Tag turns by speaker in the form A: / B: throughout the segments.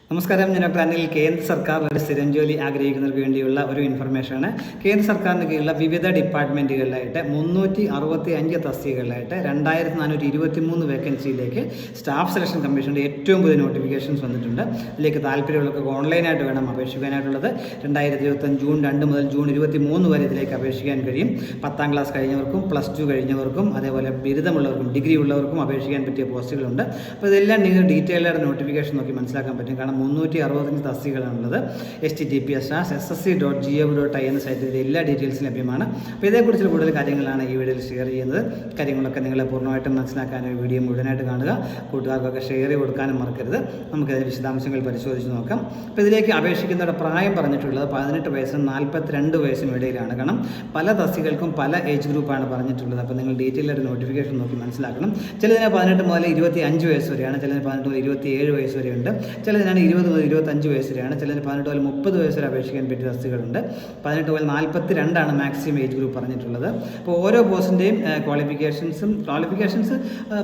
A: നമസ്കാരം. ഞാൻ ഡോക്ടർ അനിൽ. കേന്ദ്ര സർക്കാർ ഒരു സ്ഥിരം ജോലി ആഗ്രഹിക്കുന്നവർക്ക് വേണ്ടിയുള്ള ഒരു ഇൻഫർമേഷനാണ്. കേന്ദ്ര സർക്കാരിന് കീഴിലുള്ള വിവിധ ഡിപ്പാർട്ട്മെൻറ്റുകളിലായിട്ട് 365 തസ്തികകളിലായിട്ട് 2423 വേക്കൻസിയിലേക്ക് സ്റ്റാഫ് സെലക്ഷൻ കമ്മീഷൻ്റെ ഏറ്റവും പുതിയ നോട്ടിഫിക്കേഷൻസ് വന്നിട്ടുണ്ട്. ഇതിലേക്ക് താല്പര്യമുള്ളവർക്ക് ഓൺലൈനായിട്ട് വേണം അപേക്ഷിക്കാനായിട്ടുള്ളത്. 2025 ജൂൺ 2 മുതൽ ജൂൺ 23 വരെ ഇതിലേക്ക് അപേക്ഷിക്കാൻ കഴിയും. 10ാം ക്ലാസ് കഴിഞ്ഞവർക്കും +2 കഴിഞ്ഞവർക്കും അതേപോലെ ബിരുദമുള്ളവർക്കും ഡിഗ്രി ഉള്ളവർക്കും അപേക്ഷിക്കാൻ പറ്റിയ പോസ്റ്റുകളുണ്ട്. അപ്പോൾ ഇതെല്ലാം നിങ്ങൾ ഡീറ്റെയിൽഡ് നോട്ടിഫിക്കേഷൻ നോക്കി മനസ്സിലാക്കാൻ പറ്റും. കാരണം 365 തസ്തികകളാണുള്ളത്. https://ssc.gov.in എന്ന സൈറ്റിൽ എല്ലാ ഡീറ്റെയിൽസും ലഭ്യമാണ്. അപ്പോൾ ഇതേക്കുറിച്ചുള്ള കൂടുതൽ കാര്യങ്ങളാണ് ഈ വീഡിയോയിൽ ഷെയർ ചെയ്യുന്നത്. കാര്യങ്ങളൊക്കെ നിങ്ങൾ പൂർണ്ണമായിട്ടും മനസ്സിലാക്കാൻ വീഡിയോ മുഴുവനായിട്ട് കാണുക. കൂട്ടുകാർക്കൊക്കെ ഷെയർ ചെയ്ത് കൊടുക്കാനും മറക്കരുത്. നമുക്കതിൻ്റെ വിശദാംശങ്ങൾ പരിശോധിച്ച് നോക്കാം. അപ്പോൾ ഇതിലേക്ക് അപേക്ഷിക്കുന്നവരുടെ പ്രായം പറഞ്ഞിട്ടുള്ളത് 18 വയസ്സിനും 42 വയസ്സിനും ഇടയിലാണ്. കാരണം പല തസ്തികൾക്കും പല ഏജ് ഗ്രൂപ്പാണ് പറഞ്ഞിട്ടുള്ളത്. അപ്പോൾ നിങ്ങൾ ഡീറ്റെയിലായിട്ട് നോട്ടിഫിക്കേഷൻ നോക്കി മനസ്സിലാക്കണം. ചിലതിന് 18 മുതൽ 25 വയസ്സ് വരെയാണ്, ചിലതിന് 18 മുതൽ 27 വയസ്സ് വരെയുണ്ട്, ചിലതിനാണ് 20 മുതൽ 25 വയസ്സ് വരെയാണ്, ചിലതിന് 18 മുതൽ 30 വയസ്സ് വരെ അപേക്ഷിക്കാൻ പറ്റിയ തസ്തികകളുണ്ട്. 18 മുതൽ 42 മാക്സിമം ഏജ് ഗ്രൂപ്പ് പറഞ്ഞിട്ടുള്ളത്. അപ്പോൾ ഓരോ പോസ്റ്റിൻ്റെയും ക്വാളിഫിക്കേഷൻസ്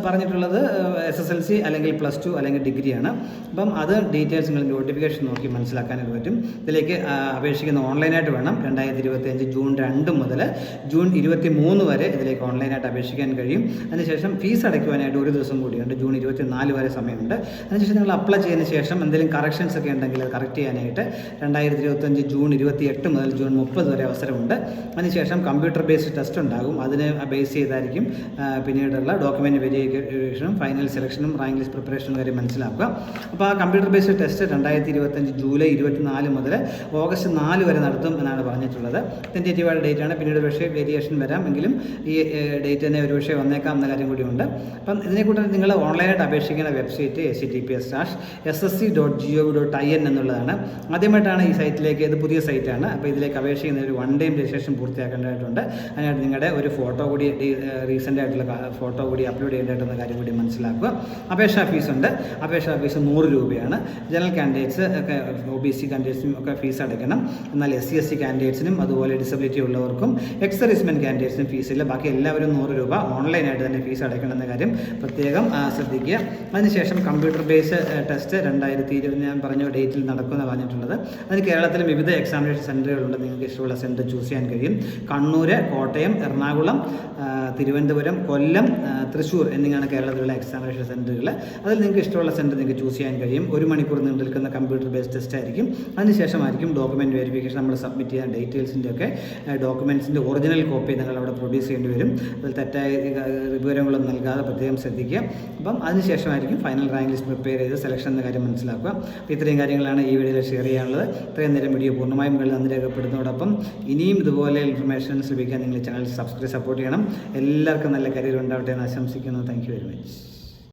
A: പറഞ്ഞിട്ടുള്ളത് SSLC അല്ലെങ്കിൽ +2 അല്ലെങ്കിൽ ഡിഗ്രിയാണ്. അപ്പം അത് ഡീറ്റെയിൽസ് നിങ്ങൾ നോട്ടിഫിക്കേഷൻ നോക്കി മനസ്സിലാക്കാനായിട്ട് പറ്റും. ഇതിലേക്ക് അപേക്ഷിക്കുന്ന ഓൺലൈനായിട്ട് വേണം. 2025 ജൂൺ 2 മുതൽ ജൂൺ 23 വരെ ഇതിലേക്ക് ഓൺലൈനായിട്ട് അപേക്ഷിക്കാൻ കഴിയും. അതിനുശേഷം ഫീസ് അടയ്ക്കുവാനായിട്ട് ഒരു ദിവസം കൂടിയുണ്ട്. ജൂൺ 24 വരെ സമയമുണ്ട്. അതിനുശേഷം നിങ്ങൾ അപ്ലൈ ചെയ്തതിന് ശേഷം എന്തെങ്കിലും കറക്ഷൻസ് ഒക്കെ ഉണ്ടെങ്കിൽ അത് കറക്റ്റ് ചെയ്യാനായിട്ട് 2025 ജൂൺ 28 മുതൽ ജൂൺ 30 വരെ അവസരമുണ്ട്. അതിനുശേഷം കമ്പ്യൂട്ടർ ബേസ്ഡ് ടെസ്റ്റ് ഉണ്ടാകും. അതിനെ ബേസ് ചെയ്തായിരിക്കും പിന്നീടുള്ള ഡോക്യുമെൻ്റ് വെരിഫിക്കേഷനും ഫൈനൽ സെലക്ഷനും റാങ്ക് ലിസ്റ്റ് പ്രിപ്പറേഷനും കാര്യം മനസ്സിലാക്കുക. അപ്പോൾ ആ കമ്പ്യൂട്ടർ ബേസ്ഡ് ടെസ്റ്റ് 2025 ജൂലൈ 24 മുതൽ ഓഗസ്റ്റ് 4 വരെ നടത്തും എന്നാണ് പറഞ്ഞിട്ടുള്ളത്. ടെൻറ്റേറ്റീവായ ഡേറ്റാണ്. പിന്നീട് പക്ഷേ വേരിയേഷൻ വരാം, എങ്കിലും ഈ ഡേറ്റ് തന്നെ ഒരു പക്ഷേ വന്നേക്കാം എന്ന കാര്യം കൂടിയുണ്ട്. അപ്പം ഇതിനെക്കൂട്ട് നിങ്ങൾ ഓൺലൈനായിട്ട് അപേക്ഷിക്കുന്ന വെബ്സൈറ്റ് https://ssc.gov.in എന്നുള്ളതാണ്. ആദ്യമായിട്ടാണ് ഈ സൈറ്റിലേക്ക്, ഇത് പുതിയ സൈറ്റാണ്. അപ്പോൾ ഇതിലേക്ക് അപേക്ഷിക്കുന്ന ഒരു 1 ടൈം രജിസ്ട്രേഷൻ പൂർത്തിയാക്കേണ്ടതായിട്ടുണ്ട്. അതിനായിട്ട് നിങ്ങളുടെ ഒരു ഫോട്ടോ കൂടി റീസെൻ്റ് ആയിട്ടുള്ള ഫോട്ടോ കൂടി അപ്ലോഡ് ചെയ്യേണ്ടതായിട്ടുള്ള കാര്യം കൂടി മനസ്സിലാക്കുക. അപേക്ഷാ ഫീസുണ്ട്. അപേക്ഷാ ഫീസ് 100 രൂപയാണ്. ജനറൽ കാൻഡിഡേറ്റ്സ് ഒക്കെ OBC കാൻഡിഡേറ്റ്സിനും ഒക്കെ ഫീസ് അടയ്ക്കണം. എന്നാൽ SC/ST കാൻഡിഡേറ്റ്സിനും അതുപോലെ ഡിസബിലിറ്റി ഉള്ളവർക്കും എക്സ്-സർവീസ്മെൻ കാൻഡിഡേറ്റ്സിനും ഫീസില്ല. ബാക്കി എല്ലാവരും 100 രൂപ ഓൺലൈനായിട്ട് തന്നെ ഫീസ് അടയ്ക്കണം എന്ന കാര്യം പ്രത്യേകം ശ്രദ്ധിക്കുക. അതിനുശേഷം കമ്പ്യൂട്ടർ ബേസ് ടെസ്റ്റ് 2020 ഞാൻ പറഞ്ഞ ഡേറ്റിൽ നടക്കുമെന്ന് പറഞ്ഞിട്ടുള്ളത്. അതിന് കേരളത്തിലും വിവിധ എക്സാമിനേഷൻ സെൻറ്ററുകളുണ്ട്. നിങ്ങൾക്ക് ഇഷ്ടമുള്ള സെൻറ്റർ ചൂസ് ചെയ്യാൻ കഴിയും. കണ്ണൂർ, കോട്ടയം, എറണാകുളം, തിരുവനന്തപുരം, കൊല്ലം, തൃശ്ശൂർ എന്നിങ്ങനെയാണ് കേരളത്തിലുള്ള എക്സാമിനേഷൻ സെൻറ്ററുകൾ. അതിൽ നിങ്ങൾക്ക് ഇഷ്ടമുള്ള സെൻറ്റർ നിങ്ങൾക്ക് ചൂസ് ചെയ്യാൻ കഴിയും. 1 മണിക്കൂർ നീണ്ടു നിൽക്കുന്ന കമ്പ്യൂട്ടർ ബേസ്ഡ് ടെസ്റ്റ് ആയിരിക്കും. അതിനുശേഷമായിരിക്കും ഡോക്യുമെൻറ്റ് വെരിഫിക്കേഷൻ. നമ്മൾ സബ്മിറ്റ് ചെയ്യാൻ ഡീറ്റെയിൽസിൻ്റെ ഒക്കെ ഡോക്യുമെൻറ്റ്സിൻ്റെ ഒറിജിനൽ കോപ്പി നിങ്ങൾ അവിടെ പ്രൊഡ്യൂസ് ചെയ്യേണ്ടി വരും. അതിൽ തെറ്റായ വിവരങ്ങളൊന്നും നൽകാതെ പ്രത്യേകം ശ്രദ്ധിക്കുക. അപ്പം അതിനുശേഷമായിരിക്കും ഫൈനൽ റാങ്ക് ലിസ്റ്റ് പ്രിപ്പയർ ചെയ്ത് സെലക്ഷൻ എന്ന കാര്യം മനസ്സിലാക്കുക. അപ്പോൾ ഇത്രയും കാര്യങ്ങളാണ് ഈ വീഡിയോയിൽ ഷെയർ ചെയ്യാനുള്ളത്. ഇത്രയും നേരം വീഡിയോ പൂർണ്ണമായും നന്ദി രേഖപ്പെടുന്നതോടൊപ്പം ഇനിയും ഇതുപോലെ ഇൻഫർമേഷൻസ് ലഭിക്കാൻ നിങ്ങൾ ചാനൽ സപ്പോർട്ട് ചെയ്യണം. എല്ലാവർക്കും നല്ല കരിയർ ഉണ്ടാവട്ടെ എന്ന് ആശംസിക്കുന്നു. Thank you very much.